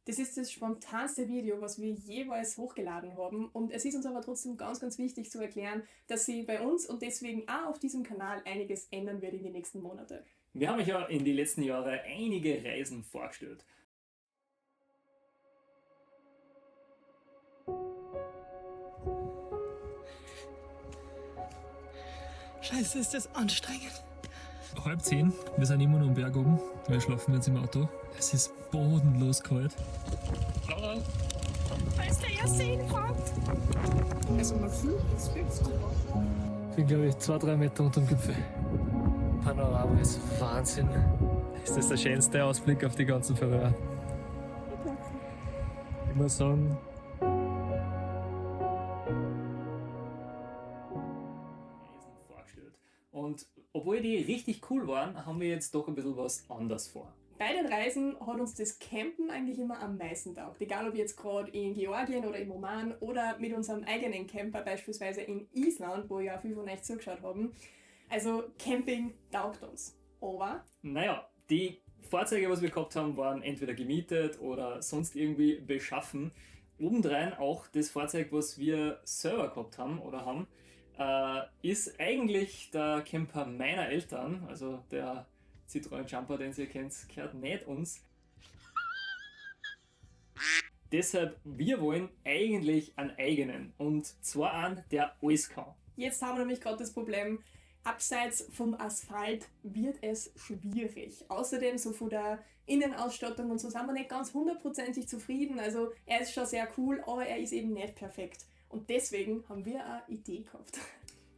Das ist das spontanste Video, was wir jeweils hochgeladen haben. Und es ist uns aber trotzdem ganz, ganz wichtig zu erklären, dass sich bei uns und deswegen auch auf diesem Kanal einiges ändern wird in den nächsten Monaten. Wir haben euch ja in den letzten Jahren einige Reisen vorgestellt. Scheiße, ist das anstrengend. 9:30, wir sind immer noch am Berg oben. Wir schlafen jetzt im Auto. Es ist bodenlos kalt. Laura! Weißt du, ja sehen kommt. Also man fühlt es wirklich. Ich bin, glaube ich, 2-3 Meter unterm Gipfel. Panorama ist Wahnsinn. Ist das der schönste Ausblick auf die ganzen Färöer? Ich muss sagen, Vorgestellt. Und obwohl die richtig cool waren, haben wir jetzt doch ein bisschen was anderes vor. Bei den Reisen hat uns das Campen eigentlich immer am meisten taugt. Egal ob jetzt gerade in Georgien oder im Oman oder mit unserem eigenen Camper beispielsweise in Island, wo ja viele von euch zugeschaut haben. Also Camping taugt uns. Aber Naja, die Fahrzeuge, was wir gehabt haben, waren entweder gemietet oder sonst irgendwie beschaffen. Obendrein auch das Fahrzeug, was wir selber gehabt haben oder haben, ist eigentlich der Camper meiner Eltern, also der Citroën Jumper, den ihr kennt, gehört nicht uns. Deshalb, wir wollen eigentlich einen eigenen und zwar einen, der alles kann. jetzt haben wir nämlich gerade das Problem, abseits vom Asphalt wird es schwierig. Außerdem so von der Innenausstattung und so sind wir nicht ganz 100%ig zufrieden. Also er ist schon sehr cool, aber er ist eben nicht perfekt. Und deswegen haben wir eine Idee gehabt.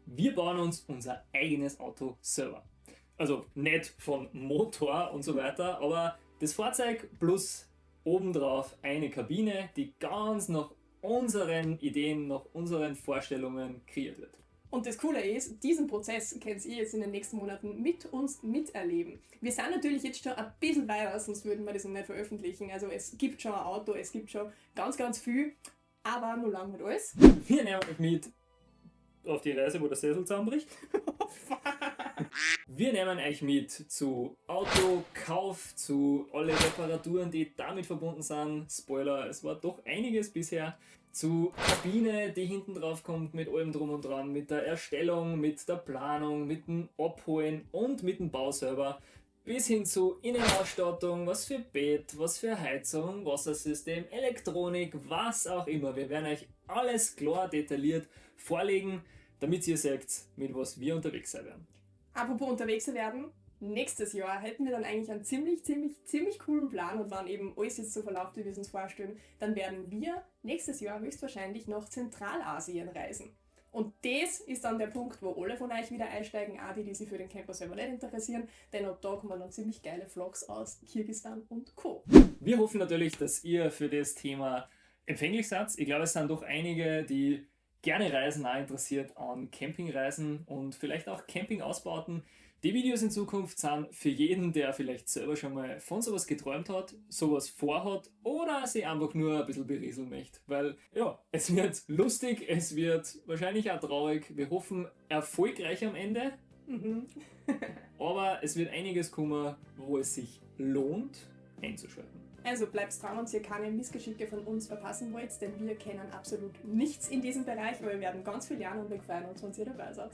Wir bauen uns unser eigenes Auto selber. Also nicht von Motor und so weiter, aber das Fahrzeug plus obendrauf eine Kabine, die ganz nach unseren Ideen, nach unseren Vorstellungen kreiert wird. Und das Coole ist, diesen Prozess könnt ihr jetzt in den nächsten Monaten mit uns miterleben. Wir sind natürlich jetzt schon ein bisschen weiter, sonst würden wir das noch nicht veröffentlichen. Also es gibt schon ein Auto, es gibt schon ganz, ganz viel, aber nur lang mit alles. Wir nehmen euch mit auf die Reise, wo der Sessel zusammenbricht. Wir nehmen euch mit zu Autokauf, zu alle Reparaturen, die damit verbunden sind. Spoiler, es war doch einiges bisher. Zu Kabine, die hinten drauf kommt, mit allem drum und dran, mit der Erstellung, mit der Planung, mit dem Abholen und mit dem Bau selber. Bis hin zu Innenausstattung, was für Bett, was für Heizung, Wassersystem, Elektronik, was auch immer. Wir werden euch alles klar detailliert vorlegen, damit ihr seht, mit was wir unterwegs sein werden. Apropos unterwegs werden, nächstes Jahr hätten wir dann eigentlich einen ziemlich coolen Plan und wenn eben alles jetzt so verläuft, wie wir es uns vorstellen, dann werden wir nächstes Jahr höchstwahrscheinlich nach Zentralasien reisen. Und das ist dann der Punkt, wo alle von euch wieder einsteigen, auch die sich für den Camper selber nicht interessieren, denn ab da kommen dann ziemlich geile Vlogs aus Kirgisistan und Co. Wir hoffen natürlich, dass ihr für das Thema empfänglich seid. Ich glaube, es sind doch einige, die gerne reisen, auch interessiert an Campingreisen und vielleicht auch Campingausbauten. Die Videos in Zukunft sind für jeden, der vielleicht selber schon mal von sowas geträumt hat, sowas vorhat oder sich einfach nur ein bisschen berieseln möchte. Weil ja, es wird lustig, es wird wahrscheinlich auch traurig. Wir hoffen erfolgreich am Ende. Aber es wird einiges kommen, wo es sich lohnt einzuschalten. Also bleibt dran und ihr keine Missgeschicke von uns verpassen wollt, denn wir kennen absolut nichts in diesem Bereich, aber wir werden ganz viel lernen und wir freuen uns, wenn ihr dabei seid.